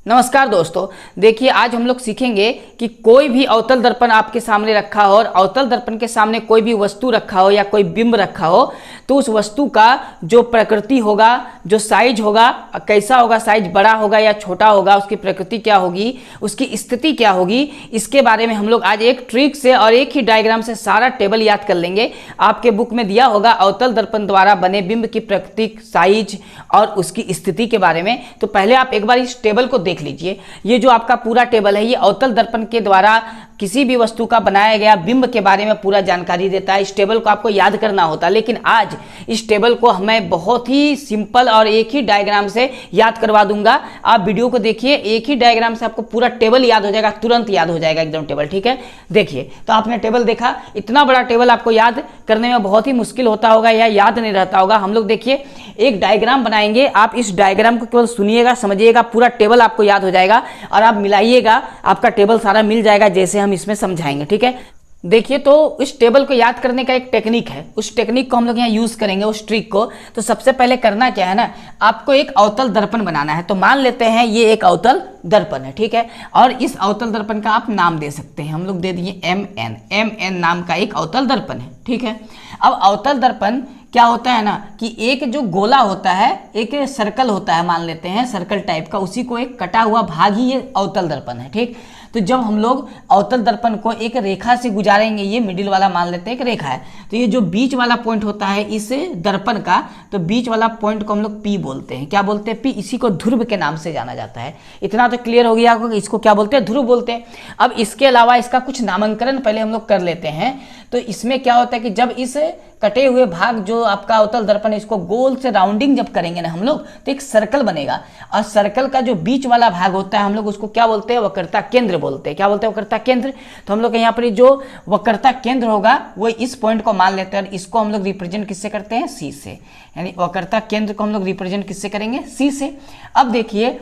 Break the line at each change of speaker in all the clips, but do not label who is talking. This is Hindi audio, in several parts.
नमस्कार दोस्तों, देखिए आज हम लोग सीखेंगे कि कोई भी अवतल दर्पण आपके सामने रखा हो और अवतल दर्पण के सामने कोई भी वस्तु रखा हो या कोई बिंब रखा हो तो उस वस्तु का जो प्रकृति होगा, जो साइज होगा, कैसा होगा, साइज बड़ा होगा या छोटा होगा, उसकी प्रकृति क्या होगी, उसकी स्थिति क्या होगी, इसके बारे में हम लोग आज एक ट्रिक से और एक ही डायग्राम से सारा टेबल याद कर लेंगे। आपके बुक में दिया होगा अवतल दर्पण द्वारा बने बिंब की प्रकृति, साइज और उसकी स्थिति के बारे में। तो पहले आप एक बार इस टेबल को देख लीजिए। ये जो आपका पूरा टेबल है ये अवतल दर्पण के द्वारा किसी भी वस्तु का बनाया गया बिंब के बारे में पूरा जानकारी देता है। इस टेबल को आपको याद करना होता है, लेकिन आज इस टेबल को मैं बहुत ही सिंपल और एक ही डायग्राम से याद करवा दूंगा। आप वीडियो को देखिए, एक ही डायग्राम से आपको पूरा टेबल याद हो जाएगा, तुरंत याद हो जाएगा एकदम टेबल। ठीक है, देखिए तो आपने टेबल देखा, इतना बड़ा टेबल आपको याद करने में बहुत ही मुश्किल होता होगा या याद नहीं रहता होगा। हम लोग देखिए एक डायग्राम बनाएंगे, आप इस डायग्राम को केवल सुनिएगा, समझिएगा, पूरा टेबल आपको याद हो जाएगा और आप मिलाइएगा, आपका टेबल सारा मिल जाएगा जैसे हम इसमें समझाएंगे। ठीक है, देखिए तो इस टेबल को याद करने का एक टेक्निक है, उस टेक्निक को हम लोग यहाँ यूज करेंगे, उस ट्रिक को। तो सबसे पहले करना क्या है ना, आपको एक अवतल दर्पण बनाना है। तो मान लेते हैं ये एक अवतल दर्पण है, ठीक है, और इस अवतल दर्पण का आप नाम दे सकते हैं। हम लोग दे दिए MN नाम का एक अवतल दर्पण है। ठीक है, अब अवतल दर्पण क्या होता है ना कि एक जो गोला होता है, एक सर्कल होता है, मान लेते हैं सर्कल टाइप का, उसी को एक कटा हुआ भाग ही ये अवतल दर्पण है। ठीक, तो जब हम लोग अवतल दर्पण को एक रेखा से गुजारेंगे, ये मिडिल वाला मान लेते हैं एक रेखा है, तो ये जो बीच वाला पॉइंट होता है इस दर्पण का, तो बीच वाला पॉइंट को हम लोग P बोलते हैं। क्या बोलते हैं? P। इसी को ध्रुव के नाम से जाना जाता है। इतना तो क्लियर हो गया आपको कि इसको क्या बोलते हैं? ध्रुव बोलते हैं। अब इसके अलावा इसका कुछ नामांकन पहले हम लोग कर लेते हैं। तो इसमें क्या होता है कि जब इस कटे हुए भाग जो आपका अवतल दर्पण है, इसको गोल से राउंडिंग जब करेंगे ना हम लोग, तो एक सर्कल बनेगा और सर्कल का जो बीच वाला भाग होता है हम लोग उसको क्या बोलते हैं? वक्रता केंद्र बोलते हैं। क्या बोलते हैं? वक्रता केंद्र। तो हम लोग यहाँ पर जो वक्रता केंद्र होगा वो इस पॉइंट को मान लेते हैं और इसको हम लोग रिप्रेजेंट किससे करते हैं? C से। यानी वक्रता केंद्र को हम लोग रिप्रेजेंट किससे करेंगे? C से। अब देखिए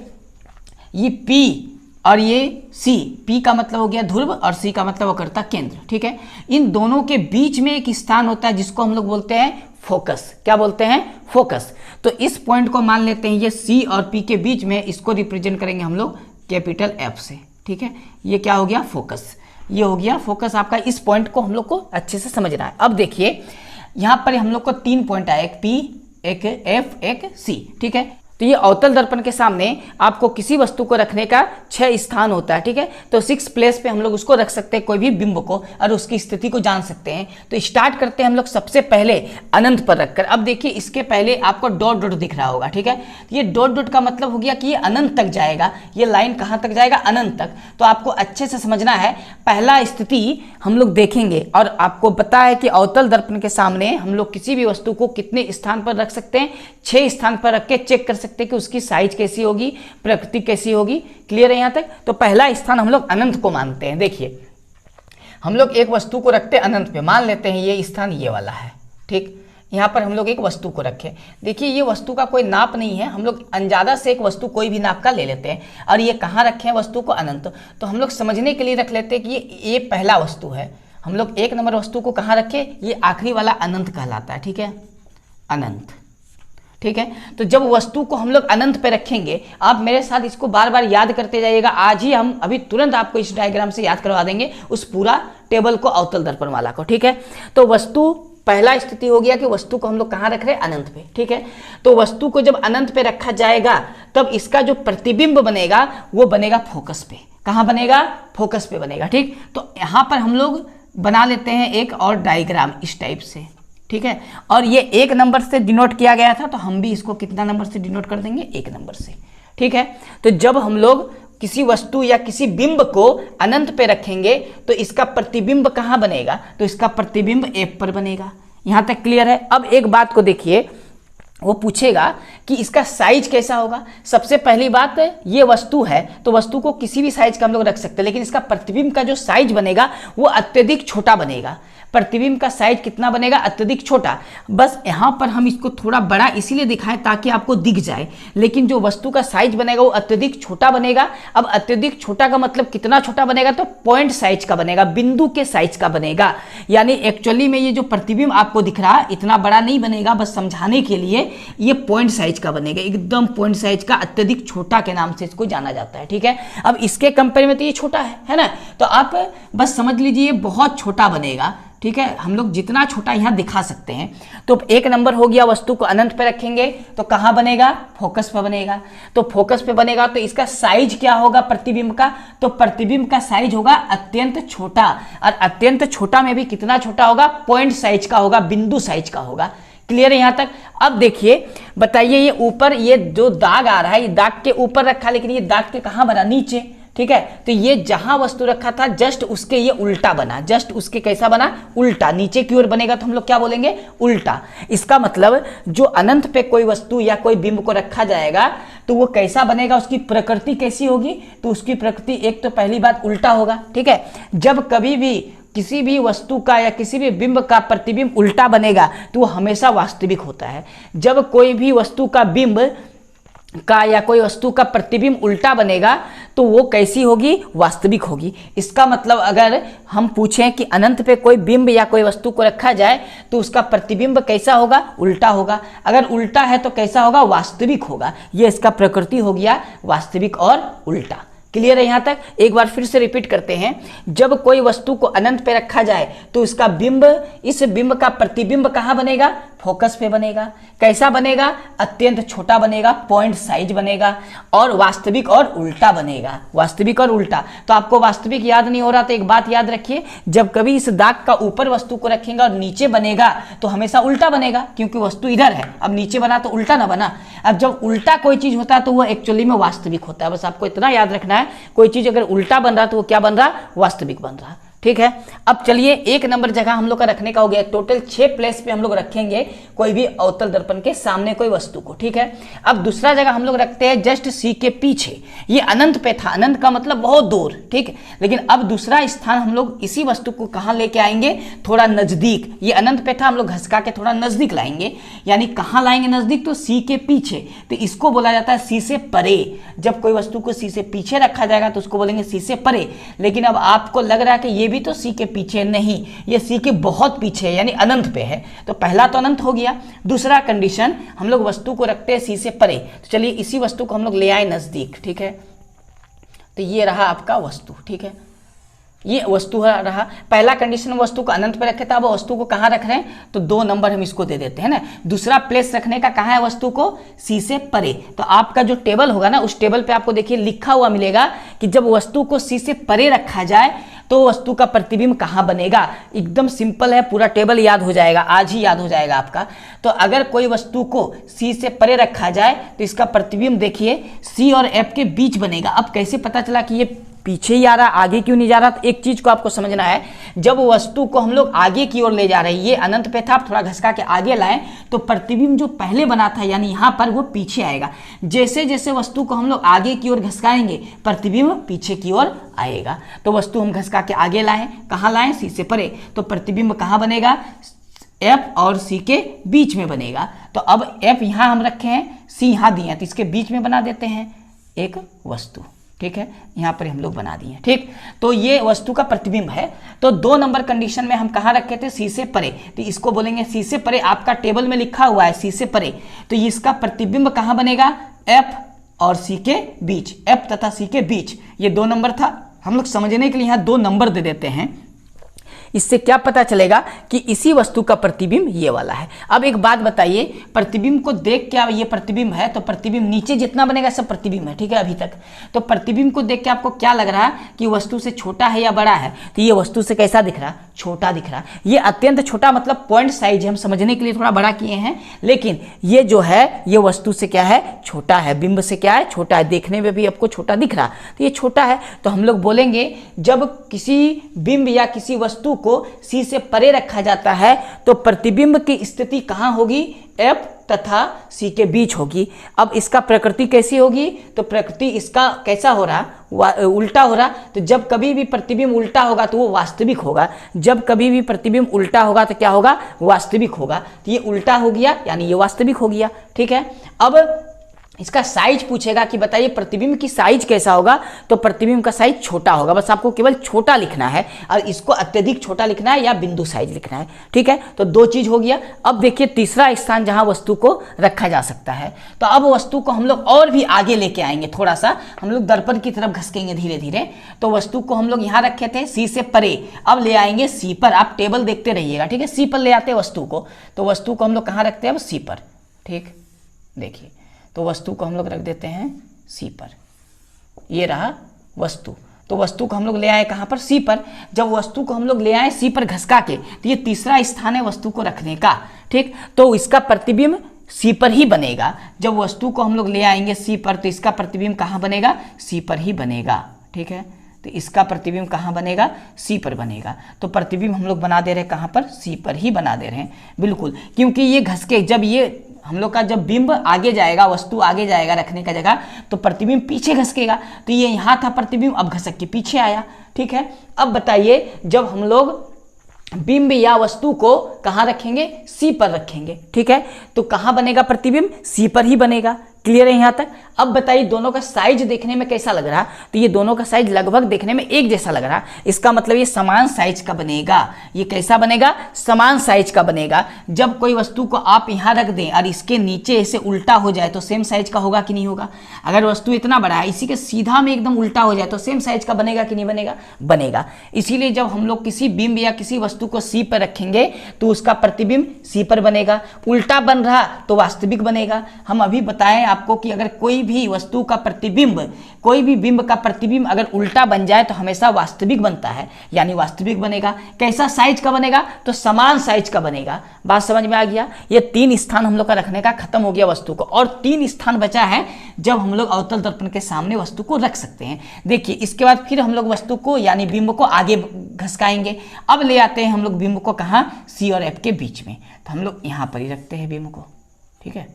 ये P और ये C, P का मतलब हो गया ध्रुव और C का मतलब वक्रता केंद्र। ठीक है, इन दोनों के बीच में एक स्थान होता है जिसको हम लोग बोलते हैं फोकस। क्या बोलते हैं? फोकस। तो इस पॉइंट को मान लेते हैं ये C और P के बीच में, इसको रिप्रेजेंट करेंगे हम लोग कैपिटल F से। ठीक है, ये क्या हो गया? फोकस। ये हो गया फोकस आपका। इस पॉइंट को हम लोग को अच्छे से समझना है। अब देखिए यहाँ पर हम लोग को 3 पॉइंट आए, एक P, एक F, एक C। ठीक है, तो ये अवतल दर्पण के सामने आपको किसी वस्तु को रखने का 6 स्थान होता है। ठीक है, तो 6 प्लेस पे हम लोग उसको रख सकते हैं, कोई भी बिंब को, और उसकी स्थिति को जान सकते हैं। तो स्टार्ट करते हैं हम लोग सबसे पहले अनंत पर रखकर। अब देखिए इसके पहले आपको डॉट डॉट दिख रहा होगा। ठीक है, तो ये डॉट डॉट का मतलब हो गया कि ये अनंत तक जाएगा। ये लाइन कहाँ तक जाएगा? अनंत तक। तो आपको अच्छे से समझना है। पहला स्थिति हम लोग देखेंगे और आपको पता है कि अवतल दर्पण के सामने हम लोग किसी भी वस्तु को कितने स्थान पर रख सकते हैं? 6 स्थान पर रख के चेक कर सकते हैं कि उसकी साइज कैसी होगी, प्रकृति कैसी होगी। क्लियर है यहाँ तक? तो पहला स्थान हम लोग अनंत को मानते हैं। देखिए हम लोग एक वस्तु को रखते हैं अनंत पे, मान लेते हैं ये स्थान ये वाला है। ठीक, यहाँ पर हम लोग एक वस्तु को रखें। देखिए ये वस्तु का कोई नाप नहीं है, हम लोग अंदाजा से एक वस्तु कोई भी नाप का ले लेते हैं और ये कहाँ रखे हैं वस्तु को? अनंत। तो हम लोग समझने के लिए रख लेते हैं कि ये पहला वस्तु है। हम लोग 1 नंबर वस्तु को कहाँ रखें? ये आखिरी वाला अनंत कहलाता है। ठीक है, अनंत। ठीक है, तो जब वस्तु को हम लोग अनंत पे रखेंगे, आप मेरे साथ इसको बार बार याद करते जाइएगा। आज ही हम अभी तुरंत आपको इस डायग्राम से याद करवा देंगे उस पूरा टेबल को, अवतल दर्पण वाला को। ठीक है, तो वस्तु पहला स्थिति हो गया कि वस्तु को हम लोग कहाँ रख रहे हैं? अनंत पे। ठीक है, तो वस्तु को जब अनंत पे रखा जाएगा तब इसका जो प्रतिबिंब बनेगा वो बनेगा फोकस पे। कहाँ बनेगा? फोकस पे बनेगा। ठीक, तो यहाँ पर हम लोग बना लेते हैं एक और डायग्राम इस टाइप से। ठीक है, और ये 1 नंबर से डिनोट किया गया था, तो हम भी इसको कितना नंबर से डिनोट कर देंगे? 1 नंबर से। ठीक है, तो जब हम लोग किसी वस्तु या किसी बिंब को अनंत पे रखेंगे तो इसका प्रतिबिंब कहाँ बनेगा? तो इसका प्रतिबिंब F पर बनेगा। यहाँ तक क्लियर है? अब एक बात को देखिए, वो पूछेगा कि इसका साइज कैसा होगा। सबसे पहली बात, ये वस्तु है तो वस्तु को किसी भी साइज का हम लोग रख सकते हैं, लेकिन इसका प्रतिबिंब का जो साइज बनेगा वो अत्यधिक छोटा बनेगा। प्रतिबिंब का साइज कितना बनेगा, अत्यधिक छोटा। बस यहाँ पर हम इसको थोड़ा बड़ा इसीलिए दिखाएं ताकि आपको दिख जाए, लेकिन जो वस्तु का साइज बनेगा वो अत्यधिक छोटा बनेगा। अब अत्यधिक छोटा का मतलब कितना छोटा बनेगा, तो पॉइंट साइज का बनेगा, बिंदु के साइज का बनेगा। यानी एक्चुअली में ये जो प्रतिबिंब आपको दिख रहा है इतना बड़ा नहीं बनेगा, बस समझाने के लिए ये पॉइंट साइज का बनेगा, एकदम पॉइंट साइज का, अत्यधिक छोटा के नाम से इसको जाना जाता है। ठीक है, अब इसके कंपेयर में तो ये छोटा है ना, तो आप बस समझ लीजिए बहुत छोटा बनेगा। ठीक है, हम लोग जितना छोटा यहाँ दिखा सकते हैं। तो एक नंबर हो गया, वस्तु को अनंत पे रखेंगे तो कहाँ बनेगा, फोकस पे बनेगा। तो फोकस पे बनेगा तो इसका साइज क्या होगा प्रतिबिंब का, तो प्रतिबिंब का साइज होगा अत्यंत छोटा, और अत्यंत छोटा में भी कितना छोटा होगा, पॉइंट साइज का होगा, बिंदु साइज का होगा। क्लियर है यहाँ तक। अब देखिए बताइए, ये ऊपर ये जो दाग आ रहा है, ये दाग के ऊपर रखा, लेकिन ये दाग के कहाँ बना, नीचे। ठीक है, तो ये जहां वस्तु रखा था जस्ट उसके ये उल्टा बना, जस्ट उसके कैसा बना, उल्टा, नीचे की ओर बनेगा तो हम लोग क्या बोलेंगे, उल्टा। इसका मतलब जो अनंत पे कोई वस्तु या कोई बिंब को रखा जाएगा तो वो कैसा बनेगा, उसकी प्रकृति कैसी होगी, तो उसकी प्रकृति एक तो पहली बात उल्टा होगा। ठीक है, जब कभी भी किसी भी वस्तु का या किसी भी बिंब का प्रतिबिंब उल्टा बनेगा तो वो हमेशा वास्तविक होता है। जब कोई भी वस्तु का बिंब का या कोई वस्तु का प्रतिबिंब उल्टा बनेगा तो वो कैसी होगी, वास्तविक होगी। इसका मतलब अगर हम पूछें कि अनंत पे कोई बिंब या कोई वस्तु को रखा जाए तो उसका प्रतिबिंब कैसा होगा, उल्टा होगा। अगर उल्टा है तो कैसा होगा, वास्तविक होगा। ये इसका प्रकृति हो गया, वास्तविक और उल्टा। क्लियर है यहाँ तक। एक बार फिर से रिपीट करते हैं, जब कोई वस्तु को अनंत पे रखा जाए तो उसका बिंब, इस बिंब का प्रतिबिंब कहाँ बनेगा, फोकस पे बनेगा। कैसा बनेगा, अत्यंत छोटा बनेगा, पॉइंट साइज बनेगा, और वास्तविक और उल्टा बनेगा, वास्तविक और उल्टा। तो आपको वास्तविक याद नहीं हो रहा तो एक बात याद रखिए, जब कभी इस दाग का ऊपर वस्तु को रखेंगे और नीचे बनेगा तो हमेशा उल्टा बनेगा, क्योंकि वस्तु इधर है, अब नीचे बना तो उल्टा ना बना। अब जब उल्टा कोई चीज होता है तो वह एक्चुअली में वास्तविक होता है। बस आपको इतना याद रखना है, कोई चीज अगर उल्टा बन रहा तो वो क्या बन रहा, वास्तविक बन रहा। ठीक है, अब चलिए एक नंबर जगह हम लोग का रखने का हो गया। टोटल 6 प्लेस पे हम लोग रखेंगे कोई भी अवतल दर्पण के सामने कोई वस्तु को। ठीक है, अब दूसरा जगह हम लोग रखते हैं जस्ट सी के पीछे। ये अनंत पे था, अनंत का मतलब बहुत दूर। ठीक है, लेकिन अब दूसरा स्थान हम लोग इसी वस्तु को कहाँ लेके आएंगे, थोड़ा नजदीक। ये अनंत पे था, हम लोग घसका के थोड़ा नजदीक लाएंगे। यानी कहाँ लाएंगे नजदीक, तो सी के पीछे। तो इसको बोला जाता है सी से परे। जब कोई वस्तु को सी से पीछे रखा जाएगा तो उसको बोलेंगे सी से परे। लेकिन अब आपको लग रहा है कि ये भी तो सी के पीछे, नहीं, ये सी के बहुत पीछे है, यानी अनंत पे है। तो पहला तो अनंत हो गया। दूसरा कंडीशन, हम लोग वस्तु को रखते हैं सी से परे। तो चलिए इसी वस्तु को हम लोग ले आए नजदीक। ठीक है, तो ये रहा आपका वस्तु। ठीक है, ये वस्तु रहा। पहला कंडीशन वस्तु को अनंत पे रखे था, अब वस्तु को कहाँ रख रहे हैं, तो 2 नंबर हम इसको दे देते हैं ना। दूसरा प्लेस रखने का कहाँ है, वस्तु को सी से परे। तो आपका जो टेबल होगा ना, उस टेबल पे आपको देखिए लिखा हुआ मिलेगा कि जब वस्तु को सी से परे रखा जाए तो वस्तु का प्रतिबिंब कहाँ बनेगा। एकदम सिंपल है, पूरा टेबल याद हो जाएगा, आज ही याद हो जाएगा आपका। तो अगर कोई वस्तु को सी से परे रखा जाए तो इसका प्रतिबिंब देखिए सी और एफ के बीच बनेगा। अब कैसे पता चला कि ये पीछे ही आ रहा, आगे क्यों नहीं जा रहा, तो एक चीज को आपको समझना है, जब वस्तु को हम लोग आगे की ओर ले जा रहे हैं, ये अनंत पे था, आप थोड़ा घसका के आगे लाएं तो प्रतिबिंब जो पहले बना था यानी यहाँ पर, वो पीछे आएगा। जैसे जैसे वस्तु को हम लोग आगे की ओर घसकाएंगे प्रतिबिंब पीछे की ओर आएगा। तो वस्तु हम घसका के आगे लाएं, कहाँ लाएं, सी से परे, तो प्रतिबिंब कहाँ बनेगा, एफ और सी के बीच में बनेगा। तो अब एफ यहाँ हम रखे हैं, सी यहाँ दिए हैं, तो इसके बीच में बना देते हैं एक वस्तु। ठीक है, यहाँ पर हम लोग बना दिए। ठीक, तो ये वस्तु का प्रतिबिंब है। तो 2 नंबर कंडीशन में हम कहाँ रखे थे, सी से परे। तो इसको बोलेंगे सी से परे। आपका टेबल में लिखा हुआ है सी से परे, तो इसका प्रतिबिंब कहाँ बनेगा, एफ और सी के बीच, एफ तथा सी के बीच। ये 2 नंबर था, हम लोग समझने के लिए यहाँ 2 नंबर दे देते हैं। इससे क्या पता चलेगा कि इसी वस्तु का प्रतिबिंब ये वाला है। अब एक बात बताइए, प्रतिबिंब को देख के ये प्रतिबिंब है, तो प्रतिबिंब नीचे जितना बनेगा सब प्रतिबिंब है। ठीक है, अभी तक तो प्रतिबिंब को देख के आपको क्या लग रहा है कि वस्तु से छोटा है या बड़ा है, तो ये वस्तु से कैसा दिख रहा, छोटा दिख रहा। ये अत्यंत छोटा मतलब पॉइंट साइज है, हम समझने के लिए थोड़ा बड़ा किए हैं, लेकिन ये जो है ये वस्तु से क्या है, छोटा है, बिंब से क्या है, छोटा है। देखने में भी आपको छोटा दिख रहा, तो ये छोटा है। तो हम लोग बोलेंगे जब किसी बिंब या किसी वस्तु को सी से परे रखा जाता है तो प्रतिबिंब की स्थिति कहाँ होगी, एफ तथा सी के बीच होगी। अब इसका प्रकृति कैसी होगी, तो प्रकृति इसका कैसा हो रहा, उल्टा हो रहा। तो जब कभी भी प्रतिबिंब उल्टा होगा तो वो वास्तविक होगा, जब कभी भी प्रतिबिंब उल्टा होगा तो क्या होगा, वास्तविक होगा। तो ये उल्टा हो गया यानी ये वास्तविक हो गया। ठीक है, अब इसका साइज पूछेगा कि बताइए प्रतिबिंब की साइज कैसा होगा, तो प्रतिबिंब का साइज छोटा होगा। बस आपको केवल छोटा लिखना है और इसको अत्यधिक छोटा लिखना है या बिंदु साइज लिखना है। ठीक है, तो दो चीज हो गया। अब देखिए तीसरा स्थान जहां वस्तु को रखा जा सकता है, तो अब वस्तु को हम लोग और भी आगे लेके आएंगे, थोड़ा सा हम लोग दर्पण की तरफ घसकेंगे धीरे धीरे। तो वस्तु को हम लोग यहाँ रखे थे सी से परे, अब ले आएंगे सी पर। आप टेबल देखते रहिएगा। ठीक है, सी पर ले आते हैं वस्तु को, तो वस्तु को हम लोग कहाँ रखते हैं, अब सी पर। ठीक, देखिए तो वस्तु को हम लोग रख देते हैं सी पर, ये रहा वस्तु। तो वस्तु को हम लोग ले आए कहाँ पर, सी पर। जब वस्तु को हम लोग ले आए सी पर घसका के, तो ये तीसरा स्थान है वस्तु को रखने का। ठीक, तो इसका प्रतिबिंब सी पर ही बनेगा। जब वस्तु को हम लोग ले आएंगे सी पर तो इसका प्रतिबिंब कहाँ बनेगा, सी पर ही बनेगा। ठीक है, तो इसका प्रतिबिंब कहाँ बनेगा, सी पर बनेगा। तो प्रतिबिंब हम लोग बना दे रहे हैं कहाँ पर, सी पर ही बना दे रहे हैं, बिल्कुल। क्योंकि ये घसके, जब ये हम लोग का जब बिंब आगे जाएगा, वस्तु आगे जाएगा रखने का जगह, तो प्रतिबिंब पीछे घसकेगा। तो ये यहाँ था प्रतिबिंब, अब घसक के पीछे आया। ठीक है, अब बताइए जब हम लोग बिंब या वस्तु को कहाँ रखेंगे, सी पर रखेंगे। ठीक है, तो कहाँ बनेगा प्रतिबिंब, सी पर ही बनेगा। क्लियर है यहाँ तक। अब बताइए दोनों का साइज देखने में कैसा लग रहा, तो ये दोनों का साइज लगभग देखने में एक जैसा लग रहा। इसका मतलब ये समान साइज का बनेगा। ये कैसा बनेगा, समान साइज का बनेगा। जब कोई वस्तु को आप यहाँ रख दें और इसके नीचे ऐसे उल्टा हो जाए तो सेम साइज का होगा कि नहीं होगा। अगर वस्तु इतना बड़ा है, इसी के सीधा में एकदम उल्टा हो जाए तो सेम साइज का बनेगा कि नहीं बनेगा, बनेगा। इसीलिए जब हम लोग किसी बिंब या किसी वस्तु को सी पर रखेंगे तो उसका प्रतिबिंब सी पर बनेगा। उल्टा बन रहा तो वास्तविक बनेगा। हम अभी बताएं आपको कि अगर कोई भी वस्तु का प्रतिबिंब, कोई भी बिंब का प्रतिबिंब अगर उल्टा बन जाए तो हमेशा वास्तविक बनता है, यानी वास्तविक बनेगा। कैसा साइज का बनेगा, तो समान साइज का बनेगा। बात समझ में आ गया। ये तीन स्थान हम लोग का रखने का खत्म हो गया वस्तु को, और तीन स्थान बचा है जब हम लोग अवतल दर्पण के सामने वस्तु को रख सकते हैं। देखिए इसके बाद फिर हम लोग वस्तु को यानी बिंब को आगे घसकाएंगे। अब ले आते हैं हम लोग बिंब को कहाँ, सी और एफ के बीच में। तो हम लोग यहाँ पर ही रखते हैं बिंब को। ठीक है,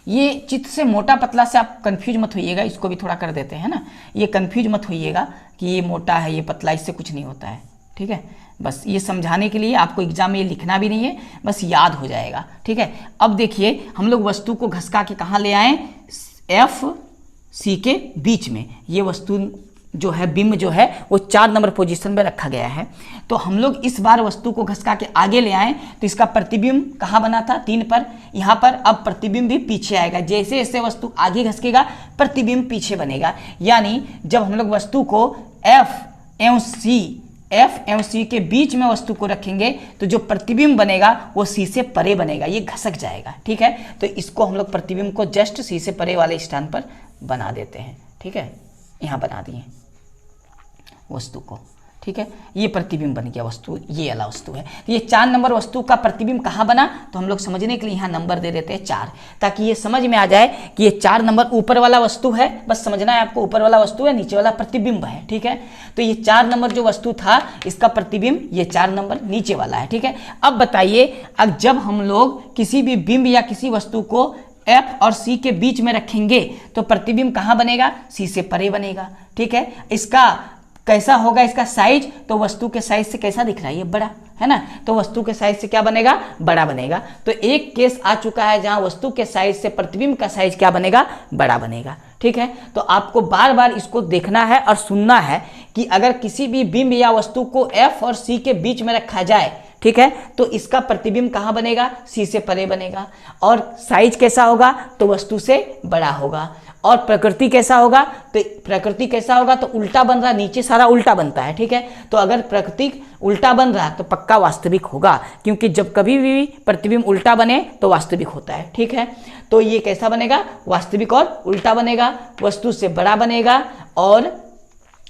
ये चित्र से मोटा पतला से आप कंफ्यूज मत होइएगा, इसको भी थोड़ा कर देते हैं ना। ये कंफ्यूज मत होइएगा कि ये मोटा है ये पतला, इससे कुछ नहीं होता है। ठीक है, बस ये समझाने के लिए, आपको एग्जाम में ये लिखना भी नहीं है, बस याद हो जाएगा। ठीक है, अब देखिए हम लोग वस्तु को घसका के कहाँ ले आए, एफ सी के बीच में। ये वस्तु जो है, बिंब जो है वो 4 नंबर पोजीशन में रखा गया है। तो हम लोग इस बार वस्तु को घसका के आगे ले आए तो इसका प्रतिबिंब कहाँ बना था, 3 पर, यहाँ पर। अब प्रतिबिंब भी पीछे आएगा, जैसे जैसे वस्तु आगे घसकेगा प्रतिबिंब पीछे बनेगा। यानी जब हम लोग वस्तु को एफ एवं सी के बीच में वस्तु को रखेंगे तो जो प्रतिबिंब बनेगा वो सी से परे बनेगा, ये घसक जाएगा। ठीक है, तो इसको हम लोग प्रतिबिंब को जस्ट सी से परे वाले स्थान पर बना देते हैं। ठीक है, यहाँ बना दिए वस्तु को। ठीक है, ये प्रतिबिंब बन गया वस्तु, ये वाला वस्तु है। तो ये 4 नंबर वस्तु का प्रतिबिंब कहाँ बना, तो हम लोग समझने के लिए यहाँ नंबर दे देते हैं 4, ताकि ये समझ में आ जाए कि ये 4 नंबर ऊपर वाला वस्तु है। बस समझना है आपको, ऊपर वाला वस्तु है, नीचे वाला प्रतिबिंब है। ठीक है, तो ये 4 नंबर जो वस्तु था इसका प्रतिबिंब ये 4 नंबर नीचे वाला है। ठीक है, अब बताइए अब जब हम लोग किसी भी बिंब या किसी वस्तु को एफ और सी के बीच में रखेंगे तो प्रतिबिंब कहाँ बनेगा, सी से परे बनेगा। ठीक है, इसका कैसा होगा, इसका साइज, तो वस्तु के साइज से कैसा दिख रहा है, ये बड़ा है ना। तो वस्तु के साइज से क्या बनेगा, बड़ा बनेगा। तो एक केस आ चुका है जहां वस्तु के साइज से प्रतिबिंब का साइज क्या बनेगा, बड़ा बनेगा। ठीक है, तो आपको बार बार इसको देखना है और सुनना है कि अगर किसी भी बिंब या वस्तु को एफ और सी के बीच में रखा जाए, ठीक है, तो इसका प्रतिबिंब कहाँ बनेगा, सी से परे बनेगा। और साइज कैसा होगा, तो वस्तु से बड़ा होगा। और प्रकृति कैसा होगा, तो प्रकृति कैसा होगा, तो उल्टा बन रहा, नीचे सारा उल्टा बनता है। ठीक है, तो अगर प्रकृति उल्टा बन रहा तो पक्का वास्तविक होगा, क्योंकि जब कभी भी प्रतिबिंब उल्टा बने तो वास्तविक होता है। ठीक है, तो ये कैसा बनेगा, वास्तविक और उल्टा बनेगा, वस्तु से बड़ा बनेगा और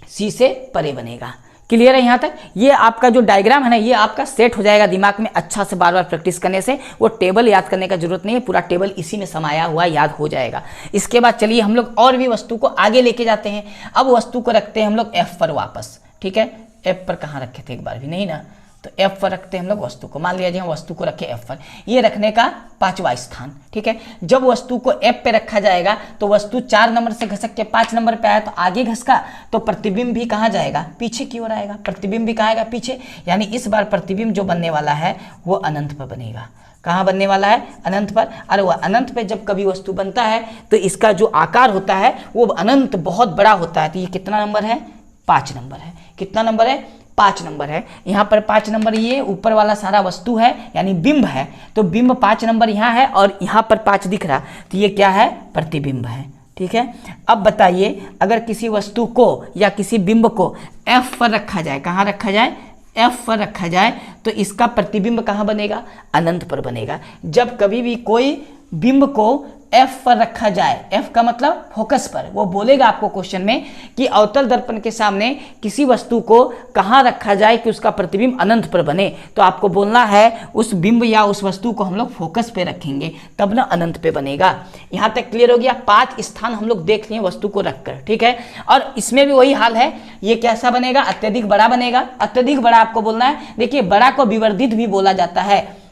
सी से परे बनेगा। क्लियर है यहाँ तक। ये आपका जो डायग्राम है ना, ये आपका सेट हो जाएगा दिमाग में अच्छा से बार बार प्रैक्टिस करने से। वो टेबल याद करने का जरूरत नहीं है, पूरा टेबल इसी में समाया हुआ याद हो जाएगा। इसके बाद चलिए हम लोग और भी वस्तु को आगे लेके जाते हैं। अब वस्तु को रखते हैं हम लोग एफ पर वापस। ठीक है, F पर कहाँ रखे थे, एक बार भी नहीं ना, तो F पर रखते हैं हम लोग वस्तु को। मान लिया जी हम वस्तु को रखे F पर, ये रखने का 5वां स्थान, ठीक है। जब वस्तु को F पे रखा जाएगा तो वस्तु 4 नंबर से घसक के 5 नंबर पे आया तो आगे घसका, तो प्रतिबिंब भी कहाँ जाएगा, पीछे की ओर आएगा। प्रतिबिंब भी कहाँ आएगा, पीछे, यानी इस बार प्रतिबिंब जो बनने वाला है वो अनंत पर बनेगा। कहाँ बनने वाला है, अनंत पर। और वह अनंत पे जब कभी वस्तु बनता है तो इसका जो आकार होता है वो अनंत बहुत बड़ा होता है। तो ये कितना नंबर है, 5 नंबर है। कितना नंबर है, 5 नंबर है। यहाँ पर 5 नंबर, ये ऊपर वाला सारा वस्तु है यानी बिंब है, तो बिंब 5 नंबर यहाँ है और यहाँ पर 5 दिख रहा, तो ये क्या है, प्रतिबिंब है, ठीक है। अब बताइए, अगर किसी वस्तु को या किसी बिंब को F पर रखा जाए, कहाँ रखा जाए, F पर रखा जाए, तो इसका प्रतिबिंब कहाँ बनेगा, अनंत पर बनेगा। जब कभी भी कोई बिंब को F पर रखा जाए, F का मतलब फोकस पर, वो बोलेगा आपको क्वेश्चन में कि अवतल दर्पण के सामने किसी वस्तु को कहाँ रखा जाए कि उसका प्रतिबिंब अनंत पर बने, तो आपको बोलना है उस बिंब या उस वस्तु को हम लोग फोकस पे रखेंगे, तब ना अनंत पे बनेगा। यहाँ तक क्लियर हो गया। 5 स्थान हम लोग देख लिए वस्तु को रखकर, ठीक है। और इसमें भी वही हाल है, ये कैसा बनेगा, अत्यधिक बड़ा बनेगा। अत्यधिक बड़ा आपको बोलना है। देखिए, बड़ा को विवर्धित भी बोला जाता है,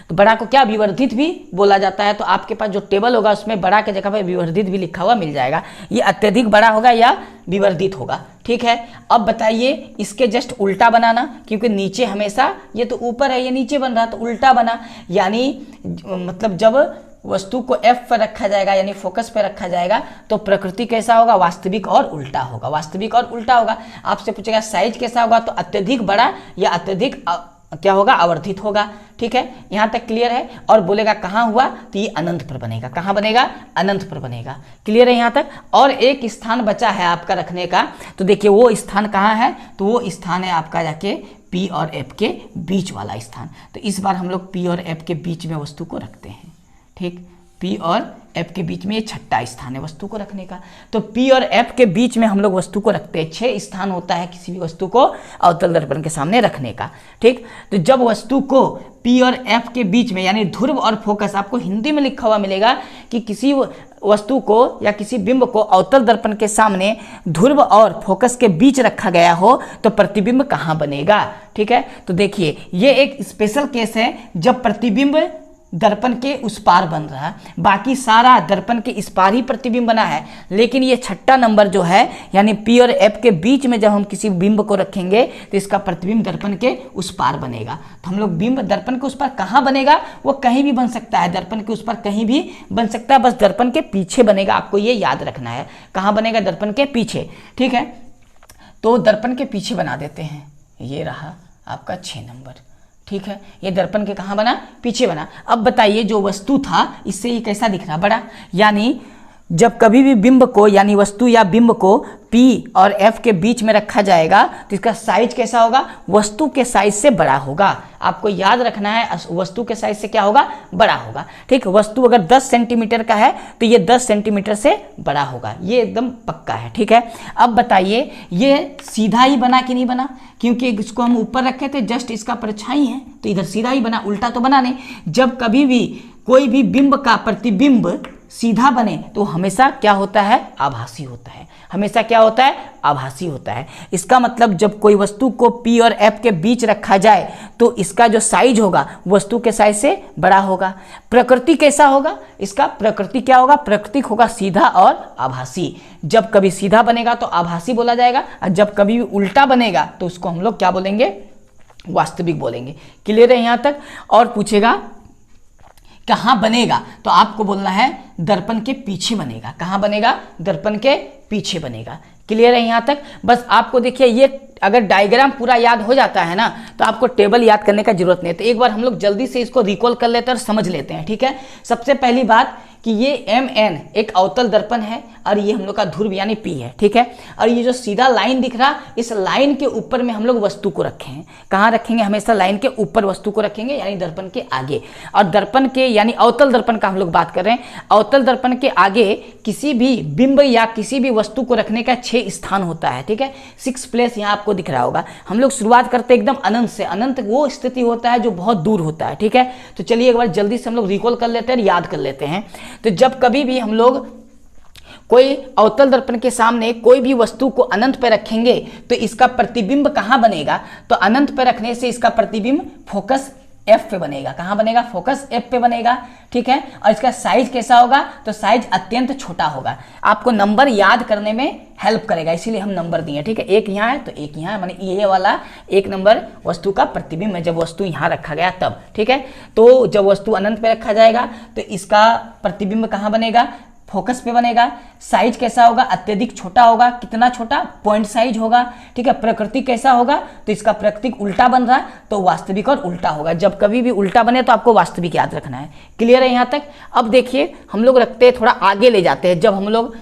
तो बड़ा को क्या, विवर्धित भी बोला जाता है। तो आपके पास जो टेबल होगा उसमें बड़ा के जगह पे विवर्धित भी लिखा हुआ मिल जाएगा। ये अत्यधिक बड़ा होगा या विवर्धित होगा, ठीक है। अब बताइए, इसके जस्ट उल्टा बनाना, क्योंकि नीचे हमेशा, ये तो ऊपर है, ये नीचे बन रहा, तो उल्टा बना, यानी मतलब जब वस्तु को F पर रखा जाएगा यानी फोकस पर रखा जाएगा तो प्रकृति कैसा होगा, वास्तविक और उल्टा होगा। वास्तविक और उल्टा होगा। आपसे पूछेगा साइज कैसा होगा, तो अत्यधिक बड़ा या अत्यधिक क्या होगा, आवर्धित होगा, ठीक है। यहाँ तक क्लियर है। और बोलेगा कहाँ हुआ, तो ये अनंत पर बनेगा। कहाँ बनेगा, अनंत पर बनेगा। क्लियर है यहाँ तक। और एक स्थान बचा है आपका रखने का, तो देखिए वो स्थान कहाँ है, तो वो स्थान है आपका जाके P और F के बीच वाला स्थान। तो इस बार हम लोग P और F के बीच में वस्तु को रखते हैं, ठीक। P और F के बीच में ये 6ठा स्थान है वस्तु को रखने का। तो P और F के बीच में हम लोग वस्तु को रखते हैं। 6 स्थान होता है किसी भी वस्तु को अवतल दर्पण के सामने रखने का, ठीक। तो जब वस्तु को P और F के बीच में यानी ध्रुव और फोकस, आपको हिंदी में लिखा हुआ मिलेगा कि किसी वस्तु को या किसी बिंब को अवतल दर्पण के सामने ध्रुव और फोकस के बीच रखा गया हो तो प्रतिबिंब कहाँ बनेगा, ठीक है। तो देखिए, ये एक स्पेशल केस है जब प्रतिबिंब दर्पण के उस पार बन रहा है, बाकी सारा दर्पण के इस पार ही प्रतिबिंब बना है, लेकिन ये 6ठा नंबर जो है यानी P और F के बीच में जब हम किसी बिंब को रखेंगे तो इसका प्रतिबिंब दर्पण के उस पार बनेगा। तो हम लोग बिंब दर्पण के उस पार कहाँ बनेगा, वो कहीं भी बन सकता है, दर्पण के उस पार कहीं भी बन सकता है, बस दर्पण के पीछे बनेगा। आपको ये याद रखना है, कहाँ बनेगा, दर्पण के पीछे, ठीक है। तो दर्पण के पीछे बना देते हैं, ये रहा आपका 6 नंबर, ठीक है। ये दर्पण के कहाँ बना, पीछे बना। अब बताइए, जो वस्तु था इससे ये कैसा दिख रहा, बड़ा, यानी जब कभी भी बिंब को यानी वस्तु या बिंब को P और F के बीच में रखा जाएगा तो इसका साइज कैसा होगा, वस्तु के साइज से बड़ा होगा। आपको याद रखना है, वस्तु के साइज से क्या होगा, बड़ा होगा, ठीक। वस्तु अगर 10 सेंटीमीटर का है तो ये 10 सेंटीमीटर से बड़ा होगा, ये एकदम पक्का है, ठीक है। अब बताइए, ये सीधा ही बना कि नहीं बना, क्योंकि इसको हम ऊपर रखे थे, जस्ट इसका परछाई है तो इधर सीधा ही बना, उल्टा तो बना नहीं। जब कभी भी कोई भी बिंब का प्रतिबिंब सीधा बने तो हमेशा क्या होता है, आभासी होता है। हमेशा क्या होता है, आभासी होता है। इसका मतलब जब कोई वस्तु को P और F के बीच रखा जाए तो इसका जो साइज होगा वस्तु के साइज से बड़ा होगा। प्रकृति कैसा होगा, इसका प्रकृति क्या होगा, प्रकृति होगा सीधा और आभासी। जब कभी सीधा बनेगा तो आभासी बोला जाएगा, और जब कभी भी उल्टा बनेगा तो उसको हम लोग क्या बोलेंगे, वास्तविक बोलेंगे। क्लियर है यहाँ तक। और पूछेगा कहाँ बनेगा, तो आपको बोलना है दर्पण के पीछे बनेगा। कहाँ बनेगा, दर्पण के पीछे बनेगा। क्लियर है यहाँ तक। बस आपको देखिए, ये अगर डायग्राम पूरा याद हो जाता है ना तो आपको टेबल याद करने का जरूरत नहीं है। तो एक बार हम लोग जल्दी से इसको रिकॉल कर लेते हैं और समझ लेते हैं, ठीक है। सबसे पहली बात कि ये MN एक अवतल दर्पण है और ये हम लोग का ध्रुव यानी P है, ठीक है। और ये जो सीधा लाइन दिख रहा, इस लाइन के ऊपर में हम लोग वस्तु को रखे हैं। कहाँ रखेंगे, हमेशा लाइन के ऊपर वस्तु को रखेंगे, यानी दर्पण के आगे। और दर्पण के यानी अवतल दर्पण का हम लोग बात कर रहे हैं। अवतल दर्पण के आगे किसी भी बिंब या किसी भी वस्तु को रखने का 6 स्थान होता है, ठीक है। 6 प्लेस यहाँ आपको दिख रहा होगा। हम लोग शुरुआत करते हैं एकदम अनंत से। अनंत वो स्थिति होता है जो बहुत दूर होता है, ठीक है। तो चलिए एक बार जल्दी से हम लोग रिकॉल कर लेते हैं, याद कर लेते हैं। तो जब कभी भी हम लोग कोई अवतल दर्पण के सामने कोई भी वस्तु को अनंत पे रखेंगे तो इसका प्रतिबिंब कहाँ बनेगा, तो अनंत पे रखने से इसका प्रतिबिंब फोकस F पे बनेगा। कहाँ बनेगा, फोकस F पे बनेगा, ठीक है। और इसका साइज कैसा होगा, तो साइज अत्यंत छोटा होगा। आपको नंबर याद करने में हेल्प करेगा, इसीलिए हम नंबर दिए, ठीक है। एक यहाँ है तो एक यहाँ है, माने ये वाला एक नंबर वस्तु का प्रतिबिंब है जब वस्तु यहाँ रखा गया तब, ठीक है। तो जब वस्तु अनंत पे रखा जाएगा तो इसका प्रतिबिंब कहाँ बनेगा, फोकस पे बनेगा। साइज कैसा होगा, अत्यधिक छोटा होगा। कितना छोटा, पॉइंट साइज होगा, ठीक है। प्रकृति कैसा होगा, तो इसका प्राकृतिक उल्टा बन रहा तो वास्तविक और उल्टा होगा। जब कभी भी उल्टा बने तो आपको वास्तविक याद रखना है। क्लियर है यहाँ तक। अब देखिए हम लोग रखते हैं, थोड़ा आगे ले जाते हैं। जब हम लोग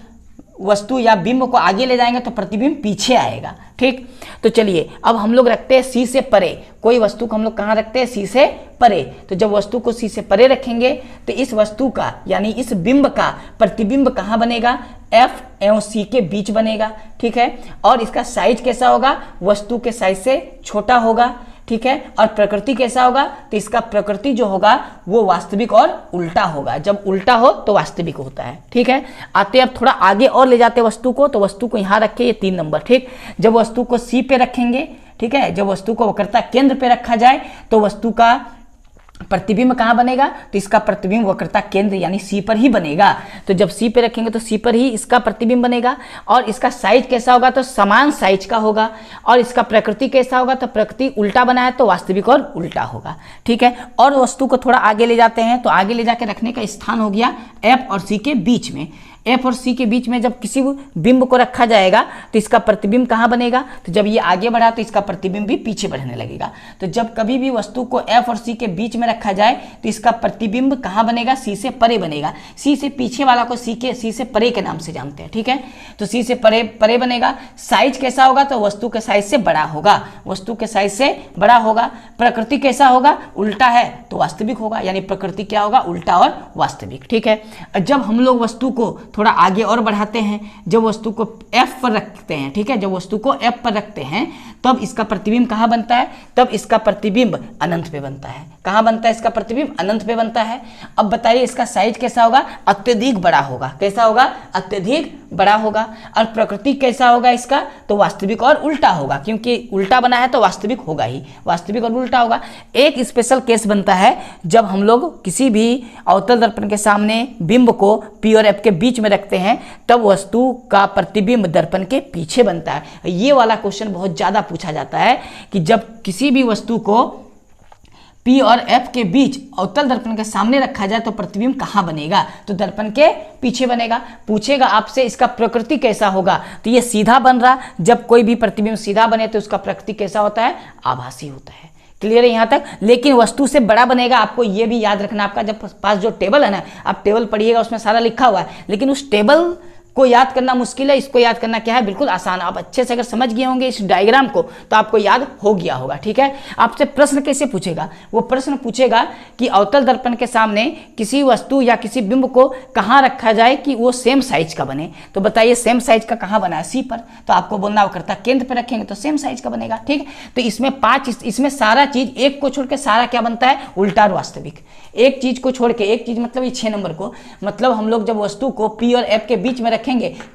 वस्तु या बिंब को आगे ले जाएंगे तो प्रतिबिंब पीछे आएगा, ठीक। तो चलिए अब हम लोग रखते हैं सी से परे। कोई वस्तु को हम लोग कहाँ रखते हैं, सी से परे। तो जब वस्तु को सी से परे रखेंगे तो इस वस्तु का यानी इस बिंब का प्रतिबिंब कहाँ बनेगा, एफ एवं सी के बीच बनेगा, ठीक है। और इसका साइज कैसा होगा, वस्तु के साइज से छोटा होगा, ठीक है। और प्रकृति कैसा होगा, तो इसका प्रकृति जो होगा वो वास्तविक और उल्टा होगा। जब उल्टा हो तो वास्तविक होता है, ठीक है। आते अब थोड़ा आगे और ले जाते वस्तु को, तो वस्तु को यहाँ रखे, ये 3 नंबर, ठीक। जब वस्तु को सी पे रखेंगे, ठीक है, जब वस्तु को वक्रता केंद्र पे रखा जाए तो वस्तु का प्रतिबिंब कहाँ बनेगा, तो इसका प्रतिबिंब वक्रता केंद्र यानी सी पर ही बनेगा। तो जब सी पे रखेंगे तो सी पर ही इसका प्रतिबिंब बनेगा। और इसका साइज कैसा होगा, तो समान साइज का होगा। और इसका प्रकृति कैसा होगा, तो प्रकृति उल्टा बना है तो वास्तविक और उल्टा होगा, ठीक है। और वस्तु को थोड़ा आगे ले जाते हैं, तो आगे ले जाके रखने का स्थान हो गया एफ और सी के बीच में। एफ और सी के बीच में जब किसी बिंब को रखा जाएगा तो इसका प्रतिबिंब कहाँ बनेगा, तो जब ये आगे बढ़ा तो इसका प्रतिबिंब भी पीछे बढ़ने लगेगा। तो जब कभी भी वस्तु को एफ और सी के बीच में रखा जाए तो इसका प्रतिबिंब कहाँ बनेगा, सी से परे बनेगा। सी से पीछे वाला को सी से परे के नाम से जानते हैं, ठीक है। तो सी से परे बनेगा। साइज कैसा होगा, तो वस्तु के साइज से बड़ा होगा, वस्तु के साइज से बड़ा होगा। प्रकृति कैसा होगा, उल्टा है तो वास्तविक होगा, यानी प्रकृति क्या होगा, उल्टा और वास्तविक, ठीक है। जब हम लोग वस्तु को थोड़ा आगे और बढ़ाते हैं, जब वस्तु को F पर रखते हैं, ठीक है, जब वस्तु को F पर रखते हैं तब इसका प्रतिबिंब कहाँ बनता है, तब इसका प्रतिबिंब अनंत पे बनता है। कहाँ बनता है इसका प्रतिबिंब, अनंत पे बनता है। अब बताइए इसका साइज कैसा होगा, अत्यधिक बड़ा होगा। कैसा होगा, अत्यधिक बड़ा होगा। और प्रकृति कैसा होगा इसका, तो वास्तविक और उल्टा होगा, क्योंकि उल्टा बना है तो वास्तविक होगा ही, वास्तविक और उल्टा होगा। एक स्पेशल केस बनता है जब हम लोग किसी भी अवतल दर्पण के सामने बिंब को P और F के बीच में रखते हैं तब वस्तु का प्रतिबिंब दर्पण के पीछे बनता है। ये वाला क्वेश्चन बहुत ज़्यादा पूछा जाता है कि जब किसी भी वस्तु को P और F के बीच अवतल दर्पण के सामने रखा जाए तो प्रतिबिंब कहाँ बनेगा, तो दर्पण के पीछे बनेगा। पूछेगा आपसे इसका प्रकृति कैसा होगा, तो ये सीधा बन रहा। जब कोई भी प्रतिबिंब सीधा बने तो उसका प्रकृति कैसा होता है, आभासी होता है। क्लियर है यहाँ तक। लेकिन वस्तु से बड़ा बनेगा, आपको ये भी याद रखना। आपका जब पास जो टेबल है ना, आप टेबल पढ़िएगा उसमें सारा लिखा हुआ है, लेकिन उस टेबल को याद करना मुश्किल है, इसको याद करना क्या है, बिल्कुल आसान। आप अच्छे से अगर समझ गए होंगे इस डायग्राम को तो आपको याद हो गया होगा, ठीक है। आपसे प्रश्न कैसे पूछेगा, वो प्रश्न पूछेगा कि अवतल दर्पण के सामने किसी वस्तु या किसी बिंब को कहाँ रखा जाए कि वो सेम साइज का बने। तो बताइए सेम साइज का कहाँ बना है, सी पर। तो आपको बोलना वक्रता केंद्र पर रखेंगे तो सेम साइज का बनेगा, ठीक। तो इसमें 5, इसमें सारा चीज, एक को छोड़ के सारा क्या बनता है, उल्टा और वास्तविक। एक चीज को छोड़ के, एक चीज मतलब ये 6 नंबर को, मतलब हम लोग जब वस्तु को P और F के बीच में रखेंगे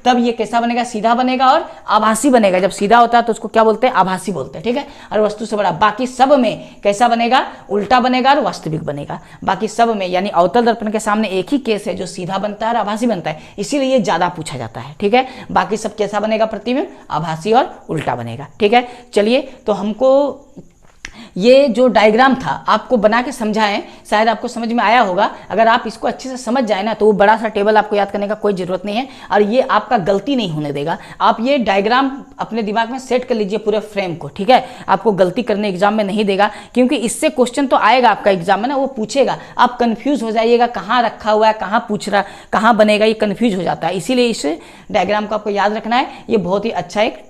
तब ये कैसा बनेगा, सीधा बनेगा और आभासी बनेगा। जब सीधा होता है तो उसको क्या बोलते हैं, आभासी बोलते हैं, ठीक है। और वस्तु से बड़ा, बाकी सब में कैसा बनेगा, उल्टा बनेगा और वास्तविक बनेगा। बाकी सब में यानी अवतल दर्पण के सामने एक ही केस है जो सीधा बनता है और आभासी बनता है, इसीलिए ये ज्यादा पूछा जाता है, ठीक है। बाकी सब कैसा बनेगा प्रतिबिंब, आभासी और उल्टा बनेगा, ठीक है। चलिए तो हमको ये जो डायग्राम था आपको बना के समझाएं, शायद आपको समझ में आया होगा। अगर आप इसको अच्छे से समझ जाए ना तो वो बड़ा सा टेबल आपको याद करने का कोई ज़रूरत नहीं है और ये आपका गलती नहीं होने देगा। आप ये डायग्राम अपने दिमाग में सेट कर लीजिए पूरे फ्रेम को, ठीक है। आपको गलती करने एग्जाम में नहीं देगा, क्योंकि इससे क्वेश्चन तो आएगा आपका एग्जाम में ना, वो पूछेगा, आप कन्फ्यूज हो जाइएगा, कहाँ रखा हुआ है, कहाँ पूछ रहा, कहाँ बनेगा, ये कन्फ्यूज हो जाता है। इसीलिए इस डायग्राम को आपको याद रखना है। ये बहुत ही अच्छा एक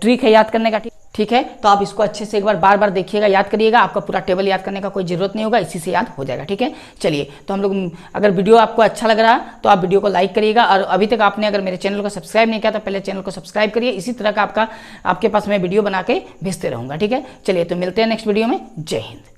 ट्रिक है याद करने का, ठीक है। तो आप इसको अच्छे से एक बार बार बार देखिएगा, याद करिएगा। आपका पूरा टेबल याद करने का कोई ज़रूरत नहीं होगा, इसी से याद हो जाएगा, ठीक है। चलिए तो हम लोग, अगर वीडियो आपको अच्छा लग रहा तो आप वीडियो को लाइक करिएगा, और अभी तक आपने अगर मेरे चैनल को सब्सक्राइब नहीं किया तो पहले चैनल को सब्सक्राइब करिए। इसी तरह का आपके पास मैं वीडियो बना के भेजते रहूँगा, ठीक है। चलिए तो मिलते हैं नेक्स्ट वीडियो में। जय हिंद।